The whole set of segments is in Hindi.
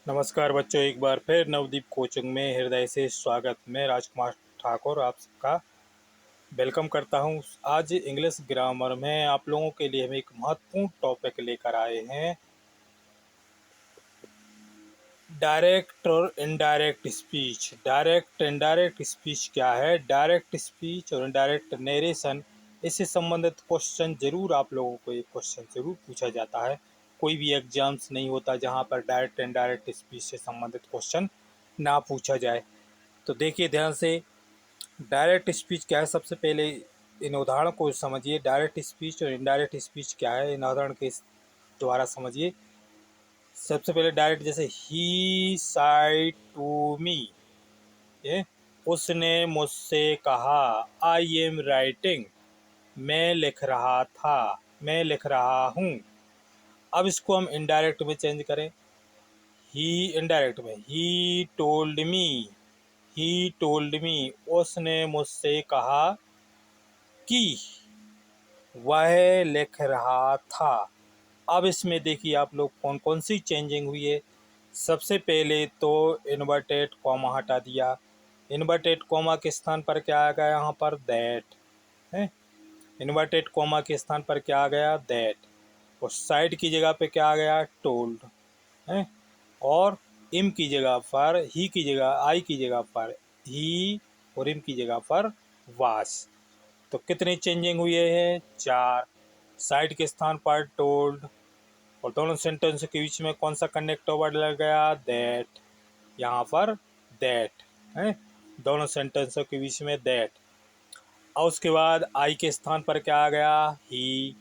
नमस्कार बच्चों, एक बार फिर नवदीप कोचिंग में हृदय से स्वागत। मैं राजकुमार ठाकुर आप सबका वेलकम करता हूं। आज इंग्लिश ग्रामर में आप लोगों के लिए हम एक महत्वपूर्ण टॉपिक लेकर आए हैं, डायरेक्ट और indirect speech. Direct indirect speech क्या है? डायरेक्ट स्पीच और इनडायरेक्ट नरेशन, इससे संबंधित क्वेश्चन जरूर आप लोगों को एक क्वेश्चन जरूर पूछा जाता है। कोई भी एग्जाम्स नहीं होता जहां पर डायरेक्ट इनडायरेक्ट स्पीच से संबंधित क्वेश्चन ना पूछा जाए। तो देखिए ध्यान से, डायरेक्ट स्पीच क्या है। सबसे पहले इन उदाहरण को समझिए। डायरेक्ट स्पीच और इनडायरेक्ट स्पीच क्या है, इन उदाहरण के द्वारा समझिए। सबसे पहले डायरेक्ट, जैसे ही साइड टू मी, ये उसने मुझसे कहा। आई एम राइटिंग, मैं लिख रहा था, मैं लिख रहा हूँ। अब इसको हम इनडायरेक्ट में चेंज करें। ही इनडायरेक्ट में, ही टोल्ड मी, उसने मुझसे कहा कि वह लिख रहा था। अब इसमें देखिए आप लोग कौन कौन सी चेंजिंग हुई है। सबसे पहले तो इन्वर्टेड कॉमा हटा दिया। इन्वर्टेड कॉमा के स्थान पर क्या आ गया? यहाँ पर दैट है। इन्वर्टेड कॉमा के स्थान पर क्या आ गया? दैट। और साइड की जगह पे क्या आ गया? टोल्ड है। और इम की जगह पर, ही की जगह, आई की जगह पर ही, और इम की जगह पर वास। तो कितनी चेंजिंग हुई है? 4। साइड के स्थान पर टोल्ड, और दोनों सेंटेंस के बीच में कौन सा कनेक्टिव वर्ड लग गया? दैट। यहाँ पर दैट है, दोनों सेंटेंसों के बीच में दैट। और उसके बाद आई के स्थान पर क्या आ गया? ही,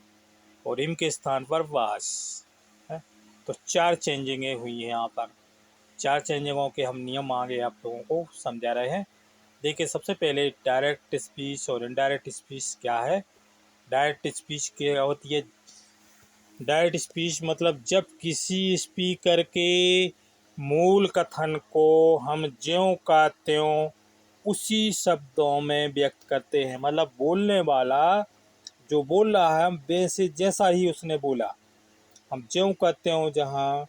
और हिम के स्थान पर वास है। तो 4 चेंजिंगें हुई हैं यहाँ पर। 4 चेंजिंगों के हम नियम आगे आप लोगों को समझा रहे हैं। देखिए सबसे पहले डायरेक्ट स्पीच और इनडायरेक्ट स्पीच क्या है। डायरेक्ट स्पीच क्या होती है? डायरेक्ट स्पीच मतलब जब किसी स्पीकर के मूल कथन को हम ज्यों का त्यों उसी शब्दों में व्यक्त करते हैं। मतलब बोलने वाला जो बोल रहा है, हम वैसे जैसा ही उसने बोला, हम ज्यों का त्यों जहाँ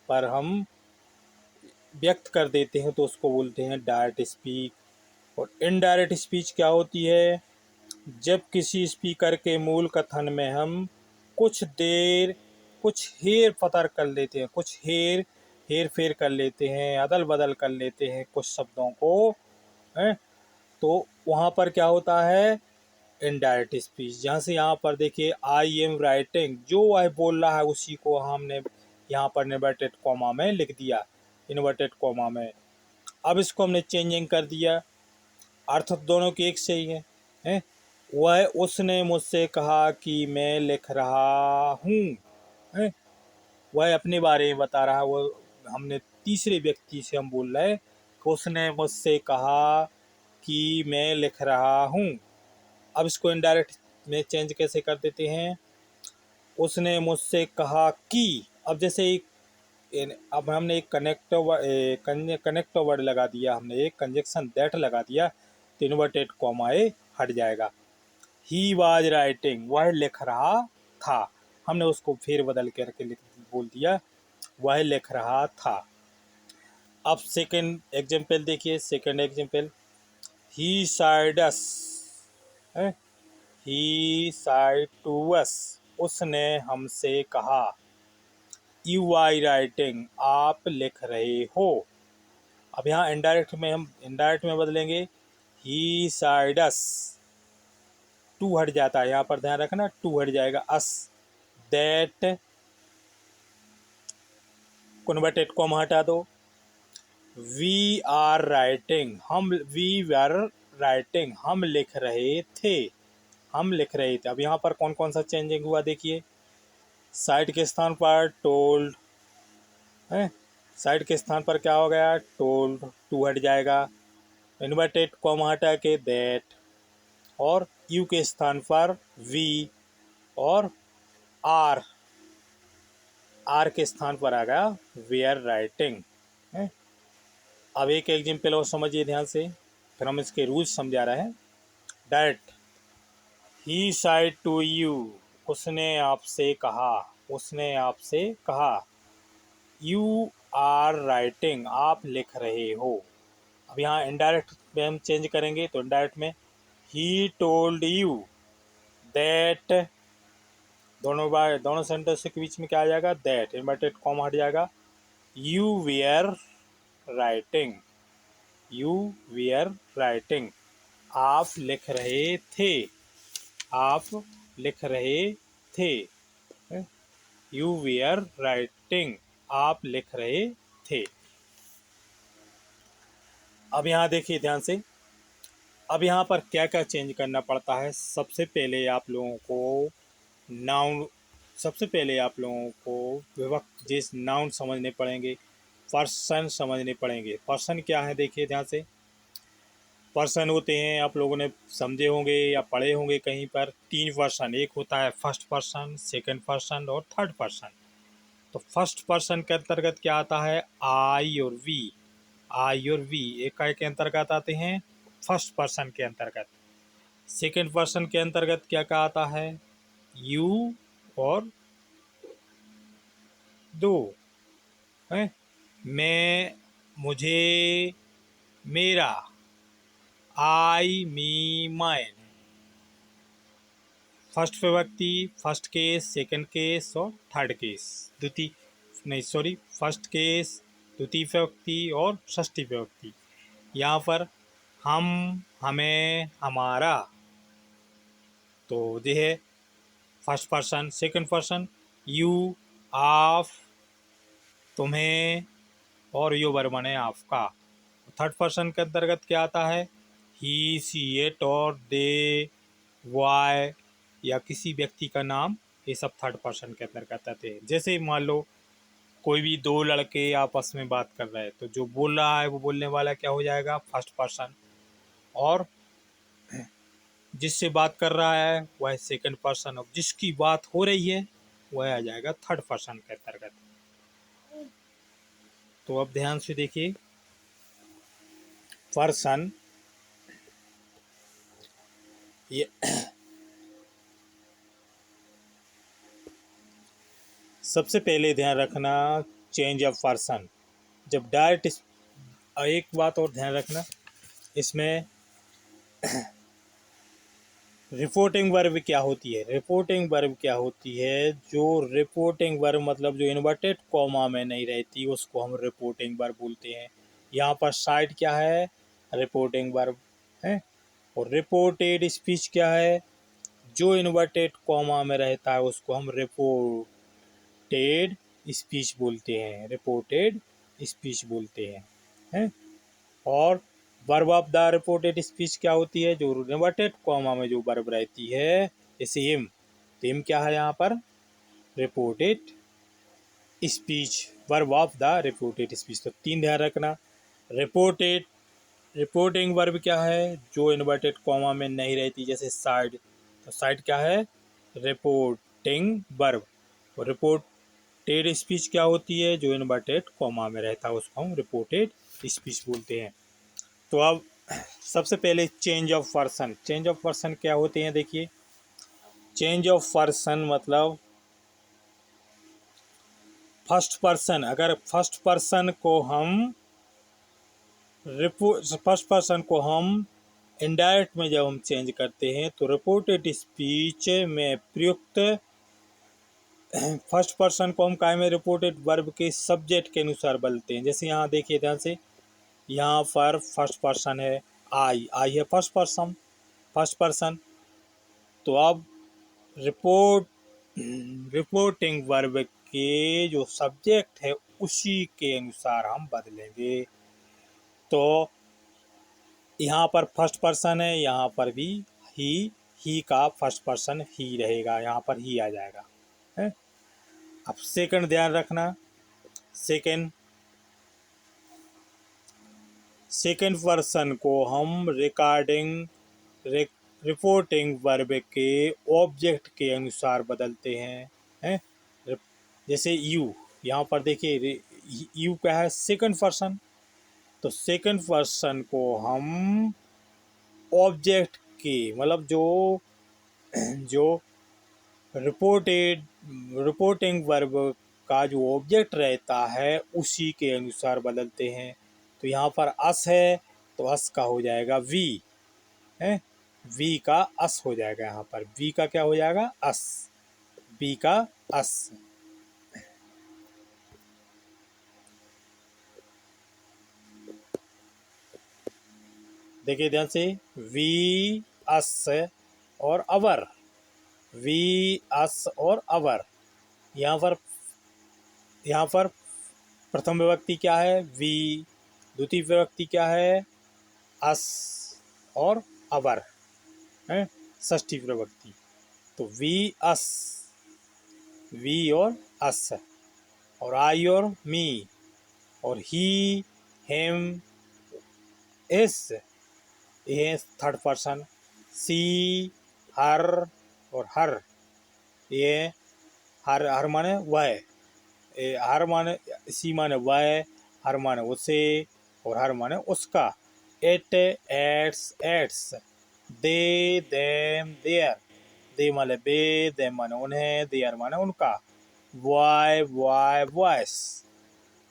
पर हम व्यक्त कर देते हैं तो उसको बोलते हैं डायरेक्ट स्पीच। और इनडायरेक्ट स्पीच क्या होती है? जब किसी स्पीकर के मूल कथन में हम कुछ हेर फतर कर लेते हैं, कुछ हेर फेर कर लेते हैं, अदल बदल कर लेते हैं कुछ शब्दों को है, तो वहाँ पर क्या होता है? Indirect speech. जहाँ से यहाँ पर देखिए आई एम राइटिंग, जो वह बोल रहा है उसी को हमने यहाँ पर इन्वर्टेड कॉमा में लिख दिया, इन्वर्टेड कॉमा में। अब इसको हमने चेंजिंग कर दिया। अर्थ दोनों के एक से ही है? वह उसने मुझसे कहा कि मैं लिख रहा हूँ है? वह अपने बारे में बता रहा है। वो हमने तीसरे व्यक्ति से हम बोल रहे हैं कि उसने मुझसे कहा कि मैं लिख रहा हूँ। अब इसको इनडायरेक्ट में चेंज कैसे कर देते हैं? उसने मुझसे कहा कि, अब जैसे एक अब हमने एक कनेक्टिव वर्ड लगा दिया, हमने एक कंजक्शन दैट लगा दिया, तो इन्वर्टेड कॉमा ए हट जाएगा। ही वाज राइटिंग, वह लिख रहा था। हमने उसको फेर बदल करके बोल दिया, वह लिख रहा था। अब सेकंड एग्जाम्पल देखिए। सेकंड एग्जाम्पल, ही साइड अस है, ही साइड टू अस, उसने हमसे कहा। यू आई राइटिंग, आप लिख रहे हो। अब यहाँ इनडायरेक्ट में हम इनडायरेक्ट में बदलेंगे। ही साइड अस, टू हट जाता है, यहाँ पर ध्यान रखना, टू हट जाएगा। अस, दैट, कन्वर्टेड कॉमा हटा दो। We are writing, we are writing, हम लिख रहे थे, हम लिख रहे थे। अब यहाँ पर कौन कौन सा चेंजिंग हुआ देखिए। साइड के स्थान पर टोल्ड है, साइड के स्थान पर क्या हो गया? टोल्ड, टू हट जाएगा। इन्वर्टेड कॉमा हटा के दैट, और यू के स्थान पर वी, और आर, आर के स्थान पर आ गया वी आर राइटिंग है। अब एक एग्जाम्पल और समझिए ध्यान से, फिर हम इसके रूल्स समझा रहे हैं। डायरेक्ट, ही साइड टू यू, उसने आपसे कहा, उसने आपसे कहा। यू आर राइटिंग, आप लिख रहे हो। अब यहाँ इनडायरेक्ट में हम चेंज करेंगे तो इनडायरेक्ट में ही टोल्ड यू दैट, दोनों बार दोनों सेंटेंस के बीच में क्या आ जाएगा, दैट, इन्वर्टेड कॉमा हट जाएगा। You were writing, you were writing, आप लिख रहे थे, आप लिख रहे थे। यू वेयर राइटिंग, आप लिख रहे थे। अब यहाँ देखिए ध्यान से, अब यहाँ पर क्या क्या चेंज करना पड़ता है। सबसे पहले आप लोगों को नाउन, सबसे पहले आप लोगों को विभक्त जिस नाउन समझने पड़ेंगे, पर्सन समझने पड़ेंगे। पर्सन क्या है देखिए ध्यान से, पर्सन होते हैं, आप लोगों ने समझे होंगे या पढ़े होंगे कहीं पर, तीन पर्सन, एक होता है फर्स्ट पर्सन, सेकंड पर्सन और थर्ड पर्सन। तो फर्स्ट पर्सन के अंतर्गत क्या आता है, आई और वी, आई और वी एक काय के अंतर्गत आते हैं, फर्स्ट पर्सन के अंतर्गत। सेकंड पर्सन के अंतर्गत क्या क्या आता है, यू और दो है, मैं, मुझे, मेरा, आई, मी, माइन। फर्स्ट विभक्ति, फर्स्ट केस, सेकंड केस और थर्ड केस, द्वितीय नहीं सॉरी फर्स्ट केस, द्वितीय विभक्ति और षष्ठी विभक्ति। यहाँ पर हम, हमें, हमारा, तो ये है first person. Second person you, आप, तुम्हें और यो वर्मन है आपका। थर्ड पर्सन के अंतर्गत क्या आता है, ही, सी, इट और दे, वाई या किसी व्यक्ति का नाम, ये सब थर्ड पर्सन के अंतर्गत आते हैं। जैसे मान लो कोई भी दो लड़के आपस में बात कर रहे हैं, तो जो बोल रहा है वो बोलने वाला क्या हो जाएगा, फर्स्ट पर्सन, और जिससे बात कर रहा है वह सेकंड पर्सन, और जिसकी बात हो रही है वह आ जाएगा थर्ड पर्सन के अंतर्गत। तो अब ध्यान से देखिए, पर्सन ये सबसे पहले ध्यान रखना, चेंज ऑफ पर्सन जब डायरेक्ट, एक बात और ध्यान रखना, इसमें रिपोर्टिंग वर्ब क्या होती है, रिपोर्टिंग वर्ब क्या होती है, जो रिपोर्टिंग वर्ब मतलब जो इन्वर्टेड कॉमा में नहीं रहती उसको हम रिपोर्टिंग वर्ब बोलते हैं। यहाँ पर साइड क्या है, रिपोर्टिंग वर्ब है, और रिपोर्टेड स्पीच क्या है, जो इन्वर्टेड कॉमा में रहता है उसको हम रिपोर्टेड स्पीच बोलते हैं, रिपोर्टेड स्पीच बोलते हैं। और verb of the reported speech क्या होती है, जो इन्वर्टेड कॉमा में जो वर्ब रहती है, जैसे हिम, तो हिम क्या है यहाँ पर, reported speech, verb of the reported speech. तो तीन ध्यान रखना, रिपोर्टेड, रिपोर्टिंग वर्ब क्या है, जो इन्वर्टेड कॉमा में नहीं रहती, जैसे साइड, तो साइड क्या है, रिपोर्टिंग वर्ब। और रिपोर्टेड स्पीच क्या होती है, जो इन्वर्टेड कॉमा में रहता है उसको हम रिपोर्टेड स्पीच बोलते हैं। तो अब सबसे पहले change of person, change of person क्या होते हैं देखिए, चेंज ऑफ पर्सन मतलब फर्स्ट पर्सन, अगर फर्स्ट पर्सन को हम फर्स्ट पर्सन को हम इनडायरेक्ट में जब हम चेंज करते हैं तो रिपोर्टेड स्पीच में प्रयुक्त फर्स्ट पर्सन को हम काय में रिपोर्टेड वर्ब के सब्जेक्ट के अनुसार बदलते हैं। जैसे यहाँ देखिए ध्यान से, यहाँ पर फर्स्ट पर्सन है, आई, आई है फर्स्ट पर्सन, फर्स्ट पर्सन, तो अब रिपोर्ट, रिपोर्टिंग वर्ब के जो सब्जेक्ट है उसी के अनुसार हम बदलेंगे। तो यहाँ पर फर्स्ट पर्सन है, यहाँ पर भी ही का फर्स्ट पर्सन ही रहेगा, यहाँ पर ही आ जाएगा है। अब सेकंड ध्यान रखना, सेकंड, सेकंड पर्सन को हम रिकॉर्डिंग, रिपोर्टिंग वर्ब के ऑब्जेक्ट के अनुसार बदलते हैं। जैसे यू, यहाँ पर देखिए यू क्या है, सेकंड पर्सन, तो सेकंड पर्सन को हम ऑब्जेक्ट के मतलब जो जो रिपोर्टेड, रिपोर्टिंग वर्ब का जो ऑब्जेक्ट रहता है उसी के अनुसार बदलते हैं। तो यहाँ पर अस है तो अस का हो जाएगा वी है, वी का अस हो जाएगा। यहाँ पर वी का क्या हो जाएगा, अस, वी का अस। देखिए ध्यान से, वी अस और अवर, वी अस और अवर। यहाँ पर प्रथम विभक्ति क्या है, वी, द्वितीय विभक्ति क्या है, अस और अवर है, षष्ठी विभक्ति। तो वी अस, वी और अस, और आई और मी, और ही, हिम, इस, ये थर्ड पर्सन, सी, हर और हर, ये हर माने वह, हर माने, सी माने वह, हर माने उसे, और हर माने उसका। It, its, its, they, them, their, they माने बे, देम माने उन्हें, देयर माने उनका। Why, why, voice,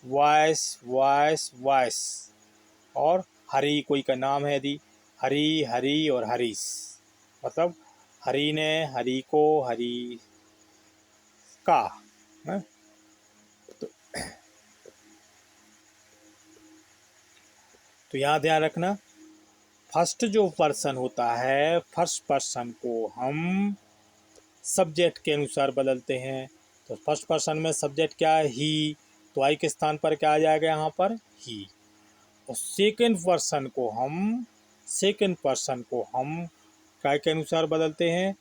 voice, voice, voice. और हरी कोई का नाम है यदि, हरी, हरी और हरीश, मतलब हरी ने हरी को, हरी का है? तो यहाँ ध्यान रखना, फर्स्ट जो पर्सन होता है, फर्स्ट पर्सन को हम सब्जेक्ट के अनुसार बदलते हैं। तो फर्स्ट पर्सन में सब्जेक्ट क्या है, ही, तो आई के स्थान पर क्या आ जाएगा यहाँ पर, ही। और सेकंड पर्सन को हम क्या के अनुसार बदलते हैं,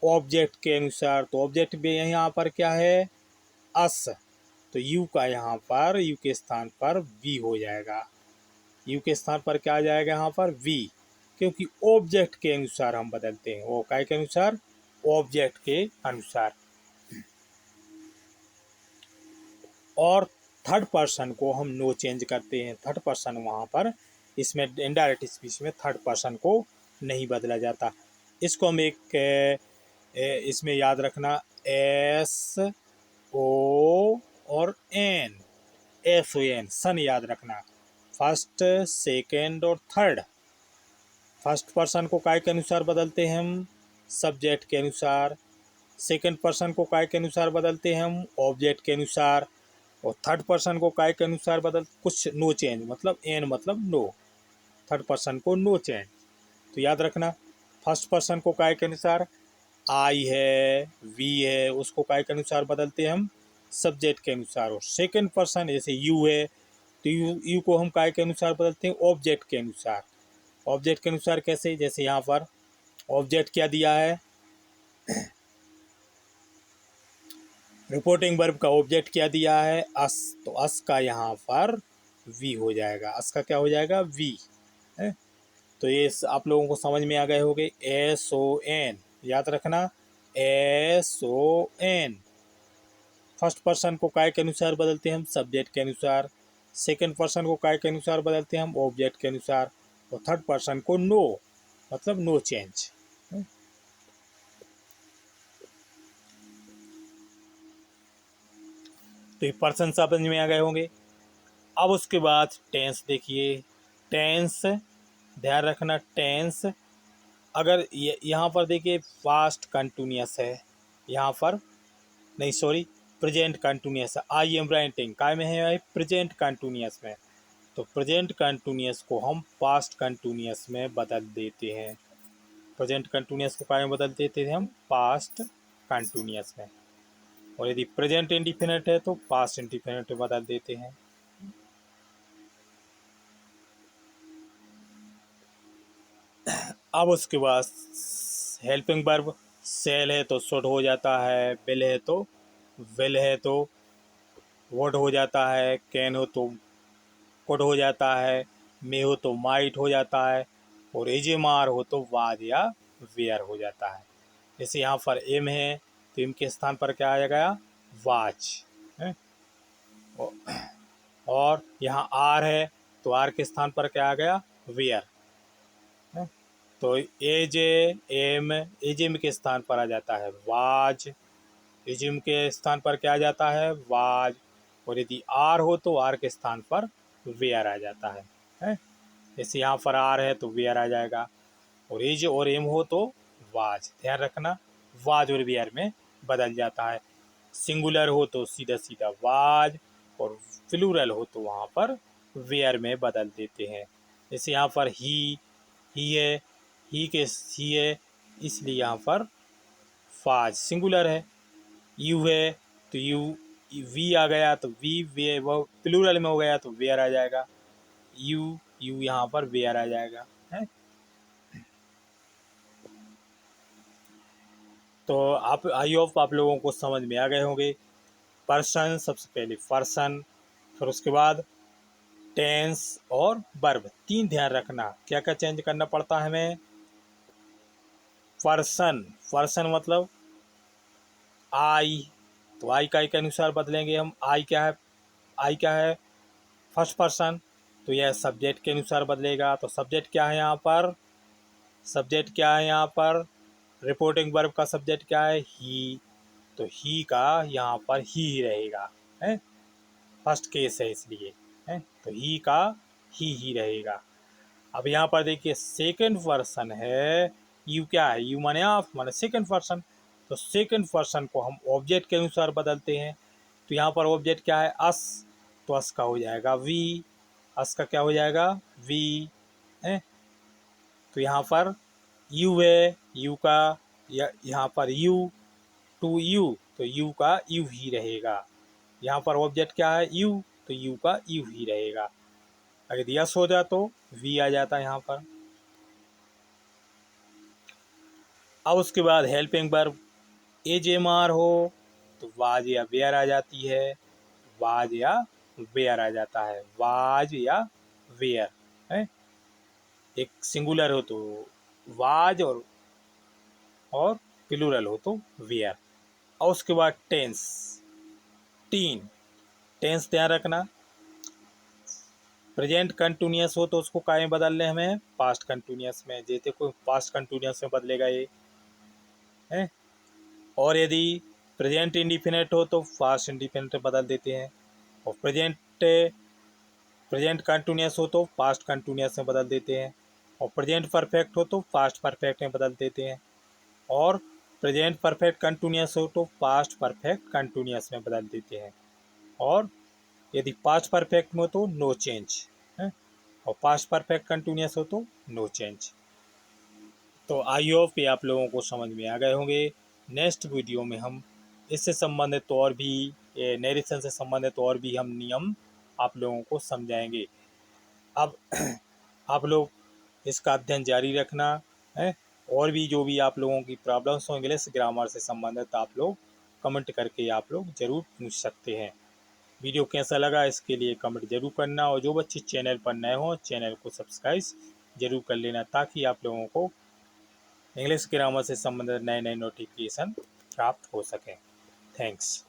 ऑब्जेक्ट के अनुसार। तो ऑब्जेक्ट भी यहाँ पर क्या है, अस, तो यू का यहाँ पर, यू के स्थान पर वी हो जाएगा। यू के स्थान पर क्या आ जाएगा यहाँ पर, वी, क्योंकि ऑब्जेक्ट के अनुसार हम बदलते हैं। वो काय के अनुसार, ऑब्जेक्ट के अनुसार। और थर्ड पर्सन को हम नो चेंज करते हैं। थर्ड पर्सन वहाँ पर, इसमें इनडायरेक्ट स्पीच में थर्ड पर्सन को नहीं बदला जाता। इसको हम एक इसमें याद रखना, एस ओ और एन, एस ओ एन, सन याद रखना। फर्स्ट, सेकेंड और थर्ड, फर्स्ट पर्सन को काय के अनुसार बदलते हैं हम, सब्जेक्ट के अनुसार। सेकेंड पर्सन को काय के अनुसार बदलते हैं हम, ऑब्जेक्ट के अनुसार। और थर्ड पर्सन को काय के अनुसार बदल, कुछ नो चेंज, मतलब एन मतलब नो, थर्ड पर्सन को नो चेंज। तो याद रखना, फर्स्ट पर्सन को काय के अनुसार, आई है, वी है, उसको काय के अनुसार बदलते हैं हम, सब्जेक्ट के अनुसार। और सेकेंड पर्सन जैसे यू है, तो यू को हम काय के अनुसार बदलते हैं, ऑब्जेक्ट के अनुसार। ऑब्जेक्ट के अनुसार कैसे, जैसे यहाँ पर ऑब्जेक्ट क्या दिया है, रिपोर्टिंग वर्ब का ऑब्जेक्ट क्या दिया है, अस, तो अस का यहाँ पर वी हो जाएगा। अस का क्या हो जाएगा, वी है। तो ये आप लोगों को समझ में आ गए होंगे। एस ओ एन याद रखना, S O N. First person को काय के अनुसार बदलते हैं हम, सब्जेक्ट के अनुसार। सेकंड पर्सन को काय के अनुसार बदलते हैं हम, ऑब्जेक्ट के अनुसार। और थर्ड पर्सन को नो, मतलब नो चेंज। तो ये पर्सन समझ में आ गए होंगे। अब उसके बाद टेंस देखिए। टेंस ध्यान रखना, टेंस अगर यहाँ पर देखिए पास्ट कंटिन्यूअस है, यहाँ पर नहीं, सॉरी, प्रेजेंट कंटिन्यूअस है। आई एम राइटिंग काय में है, प्रेजेंट कंटिन्यूअस में। तो प्रेजेंट कंटिन्यूअस को हम पास्ट कंटिन्यूअस में बदल देते हैं। प्रेजेंट कंटिन्यूअस को काय में बदल देते हैं हम, पास्ट कंटिन्यूअस में। और यदि प्रेजेंट इंडिफिनिट है तो पास्ट इंडिफिनिट में बदल देते हैं। अब उसके बाद हेल्पिंग वर्ब, सेल है तो शुड हो जाता है, बिल है तो विल है तो वुड हो जाता है, कैन हो तो कुड हो जाता है, मे हो तो माइट हो जाता है, और एजेमार हो तो वाज या वेयर हो जाता है। जैसे यहाँ पर एम है तो एम के स्थान पर क्या आ गया, वाच है। और यहाँ आर है तो आर के स्थान पर क्या आ गया, वेयर है। तो एज एम, एज एम के स्थान पर आ जाता है वाज, इज्यूम के स्थान पर क्या आ जाता है, वाज। और यदि आर हो तो आर के स्थान पर वेयर आ जाता है? जैसे यहाँ पर आर है तो वेयर आ जाएगा, और इज और एम हो तो वाज। ध्यान रखना, वाज और वेयर में बदल जाता है। सिंगुलर हो तो सीधा सीधा वाज, और प्लूरल हो तो वहाँ पर वेयर में बदल देते हैं। जैसे यहाँ पर ही है, ही है, इसलिए यहाँ पर फाज सिंगुलर है। यू है तो यू, वी आ गया तो वी, वे वो प्लूरल में हो गया तो वेयर आ जाएगा। यू यहाँ पर वेयर आ जाएगा, है? तो आप, आई होप आप लोगों को समझ में आ गए होंगे। पर्सन, सबसे पहले पर्सन, फिर उसके बाद टेंस और वर्ब, तीन ध्यान रखना क्या क्या चेंज करना पड़ता है हमें। पर्सन, पर्सन मतलब आई, तो आई का के अनुसार बदलेंगे हम। आई क्या है, आई क्या है, फर्स्ट पर्सन, तो यह सब्जेक्ट के अनुसार बदलेगा। तो सब्जेक्ट क्या है यहाँ पर, सब्जेक्ट क्या है यहाँ पर, रिपोर्टिंग वर्ब का सब्जेक्ट क्या है, ही। तो ही का यहाँ पर ही रहेगा, है? फर्स्ट केस है इसलिए, है? तो ही का ही रहेगा। अब यहाँ पर देखिए सेकंड पर्सन है, यू क्या है, यू माने आप, माने सेकंड पर्सन। तो सेकंड पर्सन को हम ऑब्जेक्ट के अनुसार बदलते हैं। तो यहाँ पर ऑब्जेक्ट क्या है, अस, तो अस का हो जाएगा वी, अस का क्या हो जाएगा, वी, है? तो यहाँ पर यू है, यू का यहाँ पर यू, टू यू, तो यू का यू ही रहेगा। यहाँ पर ऑब्जेक्ट क्या है, यू, तो यू का यू ही रहेगा। अगर यस हो जाए तो वी आ जाता है यहाँ पर। अब उसके बाद helping verb as am are हो तो वाज या वेयर आ जाती है, वाज या वेयर आ जाता है, वाज या वेयर, है? एक सिंगुलर हो तो वाज, और प्लूरल हो तो वेयर। और उसके बाद टेंस, तीन टेंस ध्यान रखना। प्रेजेंट कंटिन्यूअस हो तो उसको काय में बदल लें हमें, पास्ट कंटिन्यूअस में। जैसे कोई पास्ट कंटिन्यूअस में बदलेगा ये, है? और यदि प्रेजेंट इंडिफिनिट हो तो पास्ट इंडिफिनिट में बदल देते हैं। और प्रेजेंट कंटिन्यूअस हो तो पास्ट कंटिन्यूअस में बदल देते हैं। और प्रेजेंट परफेक्ट हो तो पास्ट परफेक्ट में बदल देते हैं। और प्रेजेंट परफेक्ट कंटिन्यूअस हो तो पास्ट परफेक्ट कंटिन्यूअस में बदल देते हैं। और यदि पास्ट परफेक्ट में हो तो नो चेंज, है? और पास्ट परफेक्ट कंटिन्यूअस हो तो नो चेंज। तो आई होप ये आप लोगों को समझ में आ गए होंगे। नेक्स्ट वीडियो में हम इससे संबंधित और भी, नरेशन से संबंधित और भी हम नियम आप लोगों को समझाएंगे। अब आप लोग इसका अध्ययन जारी रखना है। और भी जो भी आप लोगों की प्रॉब्लम्स हो इंग्लिश ग्रामर से संबंधित, आप लोग कमेंट करके आप लोग ज़रूर पूछ सकते हैं। वीडियो कैसा लगा इसके लिए कमेंट जरूर करना, और जो बच्चे चैनल पर नए हों चैनल को सब्सक्राइब जरूर कर लेना, ताकि आप लोगों को इंग्लिश ग्रामर से संबंधित नए नए नोटिफिकेशन प्राप्त हो सकें। थैंक्स।